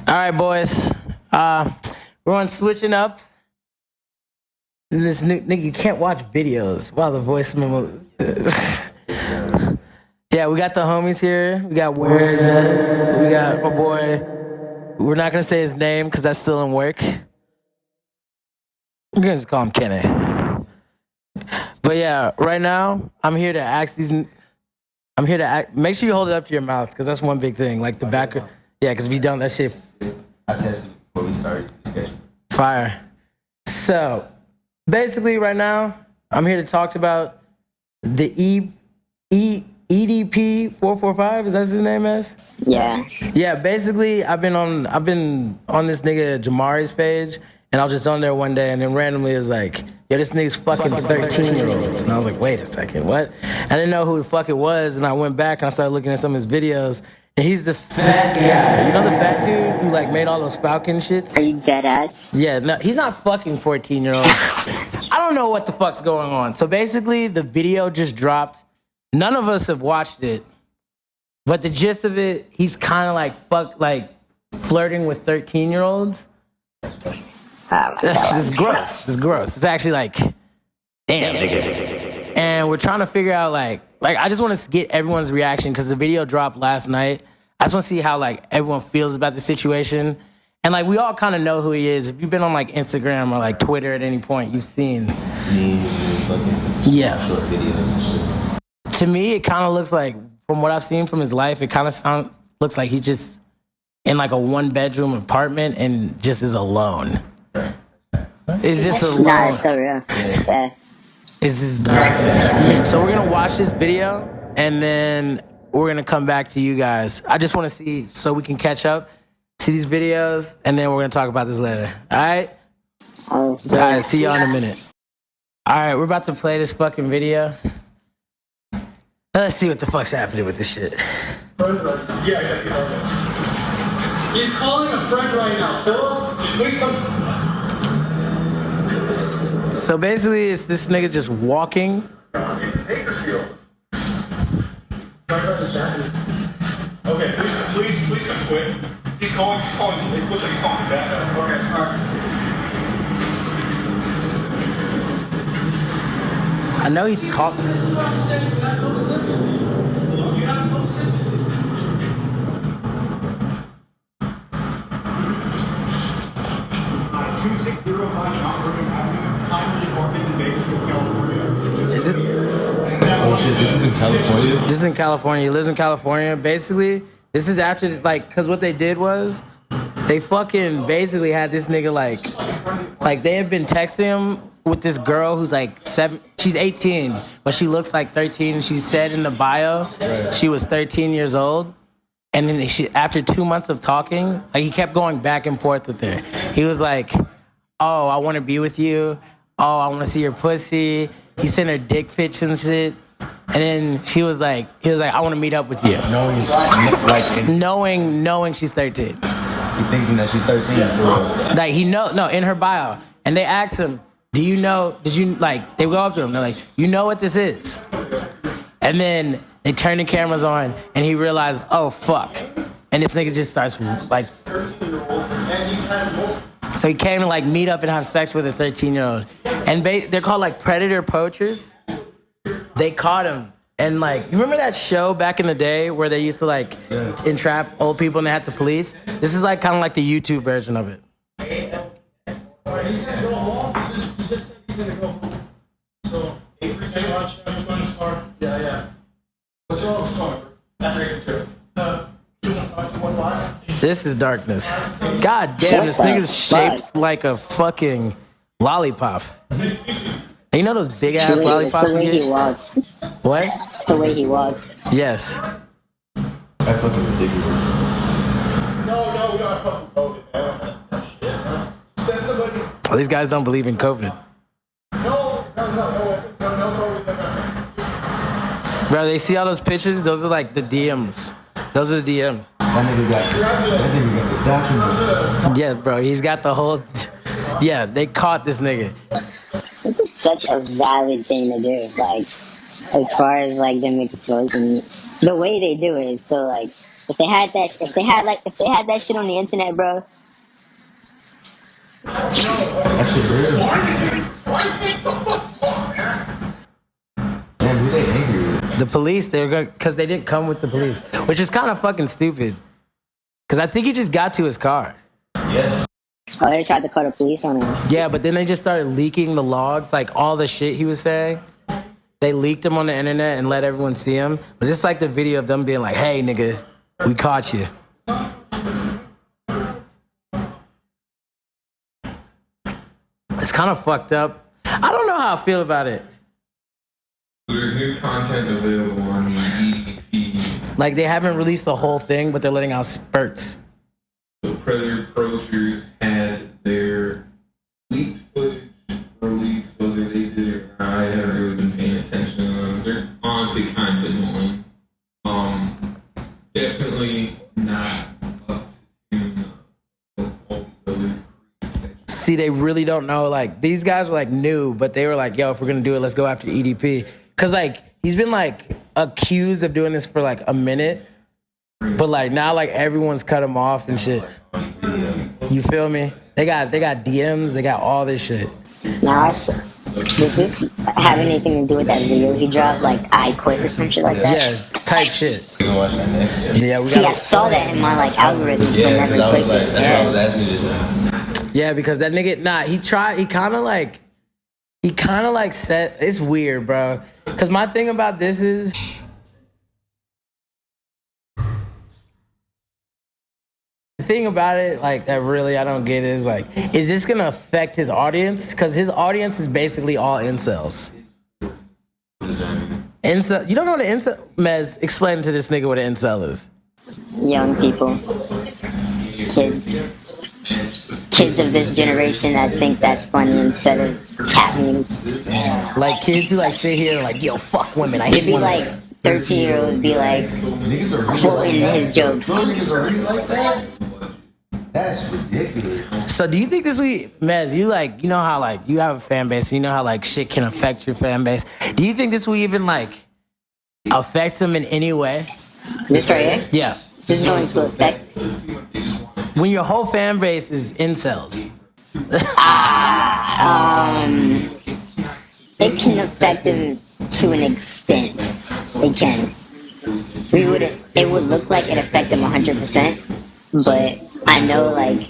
All right, boys. We're on switching up. This nigga, you can't watch videos while the voice memo. Yeah, we got the homies here. We got Where's we got my boy. We're not gonna say his name because that's still in work. We're gonna just call him Kenny. But yeah, right now I'm here to ask these. I'm here to act. Make sure you hold it up to your mouth because that's one big thing. Like the back. Yeah, because if you don't, that shit. I tested it before we started discussion. Fire. So, basically, right now, I'm here to talk about the Edp445. Is that his name? Is? Yeah. Yeah. Basically, I've been on this nigga Jamari's page, and I was just on there one day, and then randomly it was like, "Yo, this nigga's fucking 13-year-olds," and I was like, "Wait a second, what?" I didn't know who the fuck it was, and I went back and I started looking at some of his videos. And he's the fat guy. You know the fat dude who like made all those Falcon shits? Are you dead ass? Yeah, no, he's not fucking 14-year-olds. I don't know what the fuck's going on. So basically, the video just dropped. None of us have watched it. But the gist of it, he's kind of like flirting with 13-year-olds. This is gross. It's gross. It's actually like, damn, nigga. And we're trying to figure out like I just want to get everyone's reaction because the video dropped last night. I just want to see how like everyone feels about the situation. And like we all kind of know who he is. If you've been on like Instagram or like Twitter at any point, you've seen memes and fucking short videos and shit. To me, it kind of looks like, from what I've seen from his life, it kind of looks like he's just in like a 1-bedroom apartment and just is alone. It's just alone. Nah, it's so real. Yeah. It's just darkness. So we're gonna watch this video and then we're gonna come back to you guys. I just want to see so we can catch up, see these videos, and then we're gonna talk about this later. All right? All right. See y'all in a minute. All right, we're about to play this fucking video. Let's see what the fuck's happening with this shit. Yeah, exactly. He's calling a friend right now. Philip, please come. So basically, it's this nigga just walking. It's Bakersfield. Okay, please come quick. He's calling. It looks like he's calling back. Okay, all right. I know he talks. Is it? Oh shit, this is in California? This is in California. He lives in California. Basically, this is after, like, because what they did was, they fucking basically had this nigga, like they had been texting him with this girl who's like 7, she's 18, but she looks like 13. And she said in the bio, she was 13 years old. And then after 2 months of talking, like he kept going back and forth with her. He was like, "Oh, I want to be with you. Oh, I want to see your pussy." He sent her dick pics and shit. And then he was like, "I want to meet up with you." Knowing she's 13. You thinking that she's 13 still? Like no, in her bio. And they asked him, they go up to him, they're like, "You know what this is?" And then they turn the cameras on and he realized, oh fuck. And this nigga just starts like, so he came to like meet up and have sex with a 13-year-old. And they're called like predator poachers. They caught him. And like, you remember that show back in the day where they used to like entrap old people and they had the police? This is like kind of like the YouTube version of it. This is darkness. God damn, this nigga's shaped like a fucking lollipop. And you know those big ass lollipops? It's the way he walks. What? It's the way he walks. Yes. That's fucking ridiculous. No, we don't fucking COVID, man. Send somebody. Oh, these guys don't believe in COVID. No COVID. Bro, they see all those pictures? Those are like the DMs. Those are the DMs. That nigga got the documents. Yeah, bro, he's got the whole... Yeah, they caught this nigga. This is such a valid thing to do. Like, as far as like them exposing the way they do it is so like If they had that shit on the internet, bro. That shit real. Damn, who they angry with? The police, they're going because they didn't come with the police, which is kind of fucking stupid. Because I think he just got to his car. Yeah. Oh, they tried to call the police on him. Yeah, but then they just started leaking the logs, like all the shit he was saying. They leaked him on the internet and let everyone see him. But it's like the video of them being like, hey, nigga, we caught you. It's kind of fucked up. I don't know how I feel about it. There's new content available on the EDP. Like, they haven't released the whole thing, but they're letting out spurts. The Predator Approachers had their leaked footage released, whether they did it or not. I haven't really been paying attention to them. They're honestly kind of annoying. Definitely not up to tune of all these other creatures. See, they really don't know. Like, these guys were, like, new, but they were like, yo, if we're going to do it, let's go after EDP. Because, like, he's been, like, accused of doing this for, like, a minute. But, like, now, like, everyone's cut him off and shit. You feel me? They got DMs. They got all this shit. Now, does this have anything to do with that video he dropped? Like, I quit or some shit like that? Yeah, type shit. We gonna watch that next. Yeah, we See, I got. saw that in my, like, algorithm. Yeah, but because never I was clicked like, it. that's what I was asking you just now. Yeah, because that nigga, he kind of like said, it's weird, bro. Because my thing about this is, the thing about it, like, that really I don't get is, like, is this going to affect his audience? Because his audience is basically all incels. Incel, you don't know what an incel, Mez, explain to this nigga what an incel is. Young people. Kids of this generation that think that's funny instead of cat memes. Like, kids who, like, sit here and, like, yo, fuck women, I It'd hate be women. like 13-year-olds be like quoting his jokes. Niggas are really like that? That's ridiculous. So do you think this week, Mez, you like, you know how like you have a fan base, and you know how like shit can affect your fan base. Do you think this will even like affect them in any way? This right here? Yeah. This is going to affect. When your whole fan base is incels. It can affect them to an extent. It can. It would look like it affect them 100%, but I know like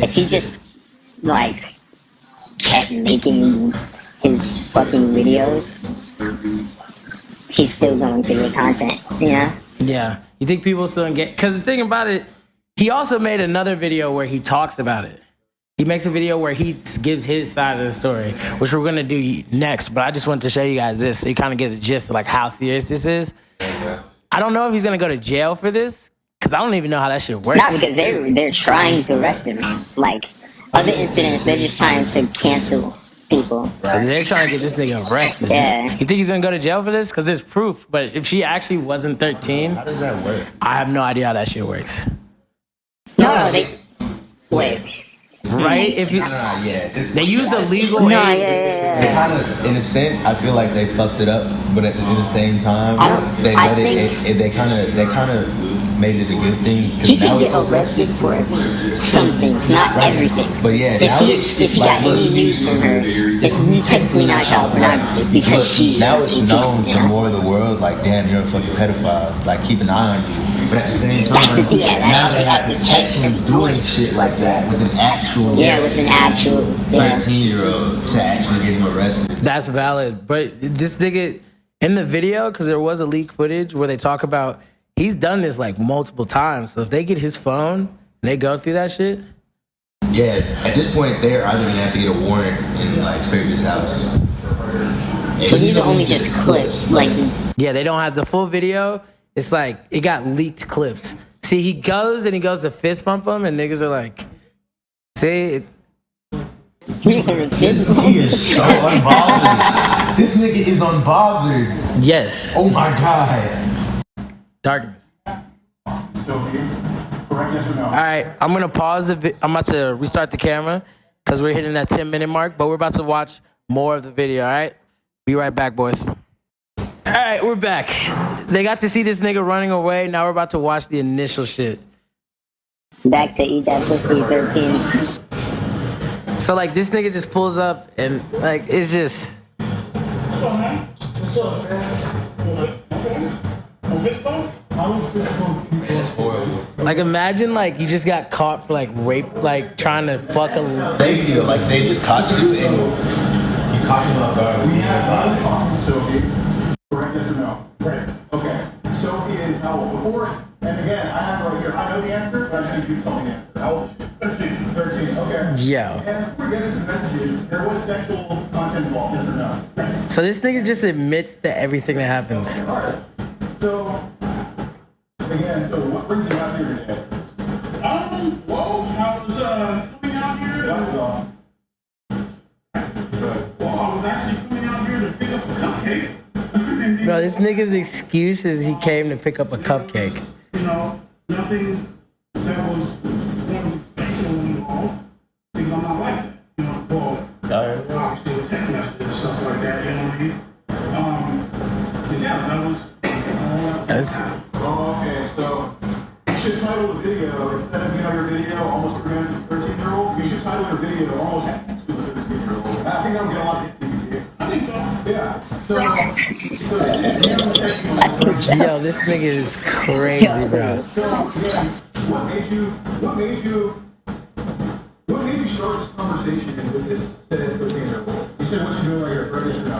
if he just like kept making his fucking videos, he's still going to get content, you know? Yeah. You think people still get, because the thing about it, he also made another video where he talks about it. He makes a video where he gives his side of the story, which we're going to do next. But I just wanted to show you guys this so you kind of get a gist of like how serious this is. I don't know if he's going to go to jail for this because I don't even know how that shit works. Not because they're trying to arrest him. Like other incidents, they're just trying to cancel people. So they're trying to get this nigga arrested. Yeah. You think he's going to go to jail for this? Because there's proof. But if she actually wasn't 13, How does that work? I have no idea how that shit works. No, they wait. Right? If you, Yeah. they use the legal No, age. yeah. They kind of, in a sense, I feel like they fucked it up, but at the same time, they I let think- they kind of made it a good thing. He Because now can it's get arrested for some things, not everything. But yeah, now If he got any news from her, it's technically not child pornography because she now is it's 18, known you to know? more of the world. Like, damn, you're a fucking pedophile. Like, keep an eye on you. But at the same time, That's the- yeah, now that's- they have to catch him doing shit like that with an actual Yeah, with an actual 13-year-old to actually get him arrested. That's valid. But this nigga, in the video, because there was a leak footage where they talk about, he's done this like multiple times. So if they get his phone and they go through that shit. Yeah, at this point, they're either gonna have to get a warrant and like search his house. So these are only just clips, like Yeah, they don't have the full video. It's like, it got leaked clips. See, he goes to fist bump him and niggas are like, see, He is so unbothered. This nigga is unbothered. yes, Oh my god. darkness. All right, I'm going to pause I'm about to restart the camera because we're hitting that 10-minute mark, but we're about to watch more of the video, all right? Be right back, boys. All right, we're back. They got to see this nigga running away. Now we're about to watch the initial shit. Back to eat that pussy 13. So like this nigga just pulls up and like it's just. What's up, man? What's up, man? No fist bump? I don't fist bump people. That's horrible. Like imagine like you just got caught for like rape, like trying to fuck a. They feel like they just caught you and you caught them off guard. We have one Sophie. Correct, yes or no? Right. Okay. Sophie is how old? Before, and again, I have it right here. I know the answer, but I just need you to tell me the answer. How old is she? 13. 13, okay. Yeah. And before we get into the messages, there was sexual content involved, yes or no? Right. So this nigga just admits to everything that happens. Alright. So, again, so what brings you out here today? Well, I was coming out here. That's all. Well, I was actually coming out here to pick up a cupcake. Bro, this nigga's excuse is he came to pick up a cupcake. You know, nothing that was going to be sexual involved because I'm not like that. You know, well, obviously with text messages and stuff like that. You know what I mean? Yeah, that was. Oh, okay, so you should title the video, instead of, your video, almost 13-year-old, you should title your video almost to a 13-year-old. I think that'll get a lot of hits. I think so. Yeah. So Yo, this nigga is crazy, bro. what made you start this conversation with this said 13-year-old? You said what you doing right here, Freddy, or no?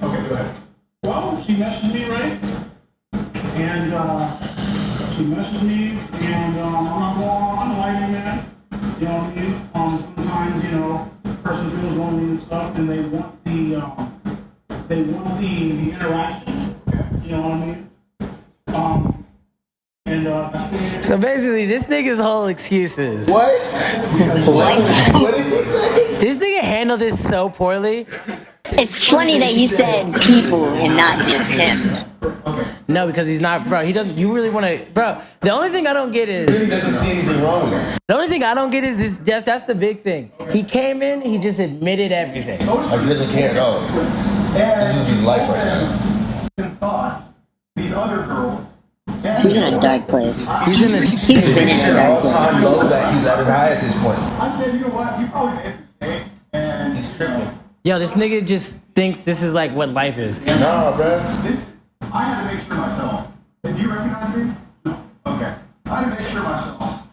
Okay, go ahead. Well, she messaged me, right? And she messaged me, and I'm not going on lighting that. You know what I mean? Sometimes, a person feels lonely and stuff, and they want the interaction. You know what I mean? So basically, this nigga's whole excuses. What? What did he say? This nigga handled this so poorly. It's funny that you said people and not just him. No, because he's not, bro. He doesn't. You really want to, bro. The only thing I don't get is. He doesn't see anything wrong with it. The only thing I don't get is this. That's the big thing. He came in. He just admitted everything. Like, he doesn't care at all. This is his life right now. Thoughts, these other girls. He's in a dark place. He's in a. He's been in a dark place. All-time low that he's at high at this point. I said, you know what, you probably made a mistake, and He's tripping. Yo, this nigga just thinks this is like what life is. Nah, bro. I had to make sure myself. Do you recognize me? No. Okay. I had to make sure myself.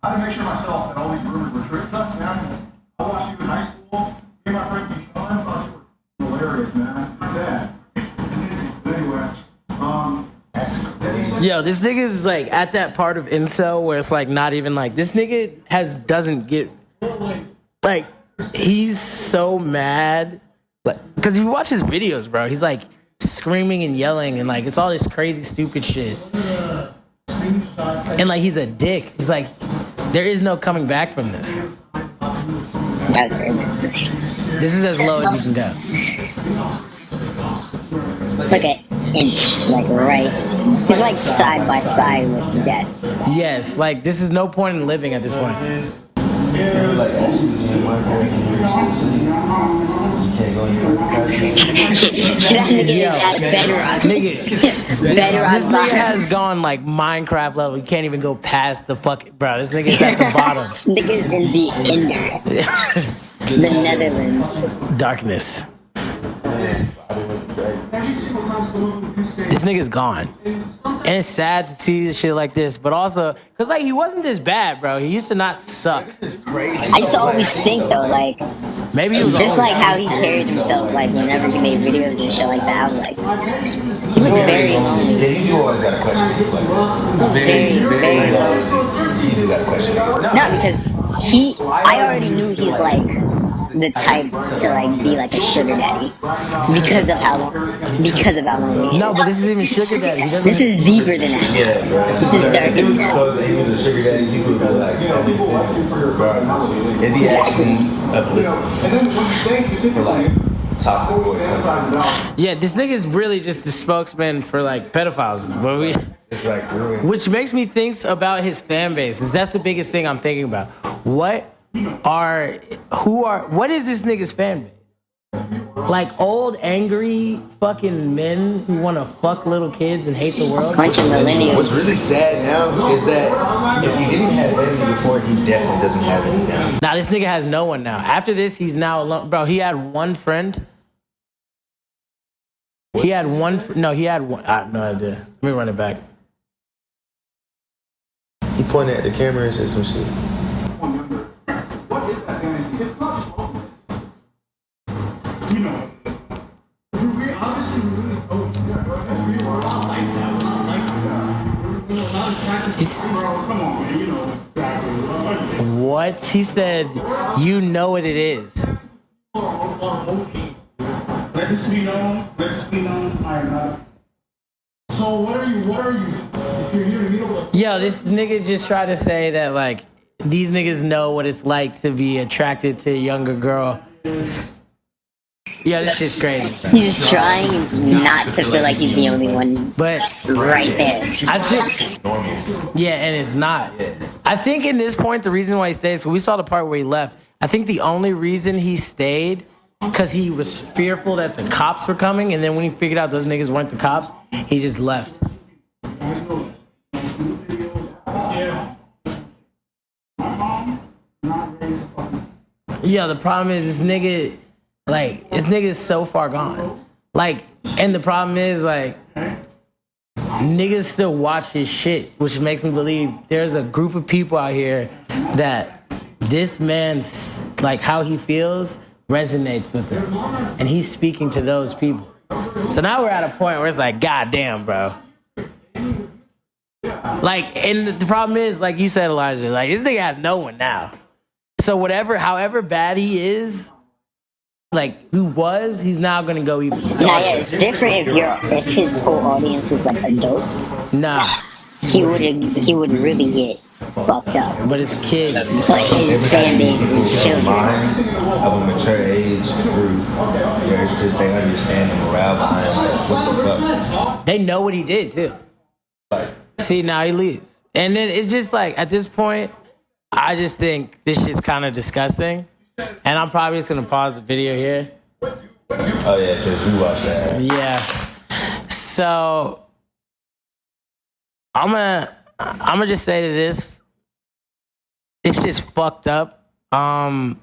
That all these rumors were true. Stuff, man. I watched you in high school. Me and my friend Keyshawn, I thought you were hilarious, man. It's sad. But anyway, That's crazy. Yo, this nigga is like at that part of incel where it's like not even like this nigga doesn't get like he's so mad like because if you watch his videos, bro, he's like screaming and yelling and like it's all this crazy stupid shit. And like he's a dick. He's like there is no coming back from this. That's crazy. This is as low as you can go. It's like an inch, like right. He's like side by side with death. Yes, like this is no point in living at this point. Like, oxygen, my boy, you can't go any further. That nigga is at bedrock. Nigga, Bedrock this nigga bottom. has gone like Minecraft level. You can't even go past the fucking bro. This nigga's at the bottom. This nigga is in the Ender. The Netherlands. Darkness. This nigga's gone. And it's sad to see this shit like this, but also, cause like he wasn't this bad, bro. He used to not suck. Crazy. I used to always think though, like, Maybe he was just always- like how he carried himself, like whenever he made videos and shit like that, I was like, he was very lonely. Yeah, you always got a question. Very, very lonely. You do got a question. No, because I already knew he's like the type to like be like a sugar daddy because of how lonely he is. No, but this is even sugar daddy. He doesn't. This is deeper than that. Yeah, This is darker than that. So if he was a sugar daddy, you would be like, regardless. If he actually uplifted for like toxic boys. Yeah, this nigga is really just the spokesman for like pedophiles. But It's like ruined. which makes me think about his fan base. That's the biggest thing I'm thinking about. What is this nigga's fan base? Like old, angry fucking men who want to fuck little kids and hate the world. Bunch of millennials. What's really sad now is that if he didn't have family before, he definitely doesn't have any now. Nah, this nigga has no one now. After this, he's now alone. Bro, he had one friend. He had one. No, he had one. I have no idea. Let me run it back. He pointed at the camera and said some shit. What is that fantasy? It's not just loneliness. You know, we obviously really don't. We were all like that. We're not like that. We're not attracted to girls. Come on, man. You know exactly. What? He said, you know what it is. Let this be known. Let this be known. I am not. So what are you? If you're here to meet up with. Yo, this nigga just tried to say that, like, these niggas know what it's like to be attracted to a younger girl. Yeah, this shit's crazy. He's trying not to feel like he's the only one But right there. I think, yeah, and it's not. I think in this point, the reason why he stays, we saw the part where he left. I think the only reason he stayed, because he was fearful that the cops were coming, and then when he figured out those niggas weren't the cops, he just left. Yeah, the problem is this nigga, like, this nigga's so far gone. Like, and the problem is, like, niggas still watch his shit, which makes me believe there's a group of people out here that this man's, like, how he feels resonates with him. And he's speaking to those people. So now we're at a point where it's like, God damn, bro. Like, and the problem is, like you said, Elijah, like, this nigga has no one now. So however bad he is, like, who was, he's now gonna go even. Nah, yeah, it's different if his whole audience was like adults. Nah. He would really get fucked up. But it's kids. But his fan base is children. Minds of a mature age group where it's just they understand the morale behind like, what the fuck. They know what he did, too. See, now he leaves. And then it's just like, at this point, I just think this shit's kind of disgusting. And I'm probably just going to pause the video here. Oh, yeah, because we watched that. Yeah. So, I'm gonna just say to this, it's just fucked up. I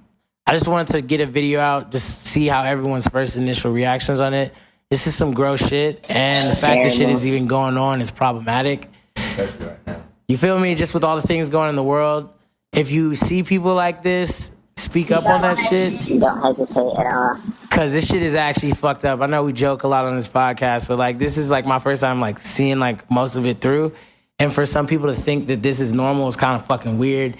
just wanted to get a video out, just see how everyone's first initial reactions on it. This is some gross shit, and the fact that shit is even going on is problematic. Especially right now. You feel me? Just with all the things going on in the world, if you see people like this, speak up on that shit. Don't hesitate at all. Because this shit is actually fucked up. I know we joke a lot on this podcast, but, like, this is, like, my first time, like, seeing, like, most of it through. And for some people to think that this is normal is kind of fucking weird.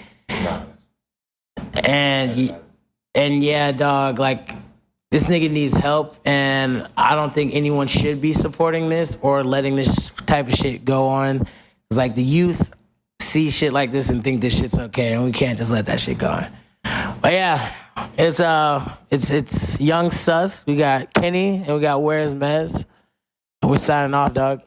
And yeah, dog, like, this nigga needs help, and I don't think anyone should be supporting this or letting this type of shit go on. It's like the youth see shit like this and think this shit's okay, and we can't just let that shit go on. But yeah, it's Young Sus. We got Kenny and we got Where's Mez. And we're signing off, dog.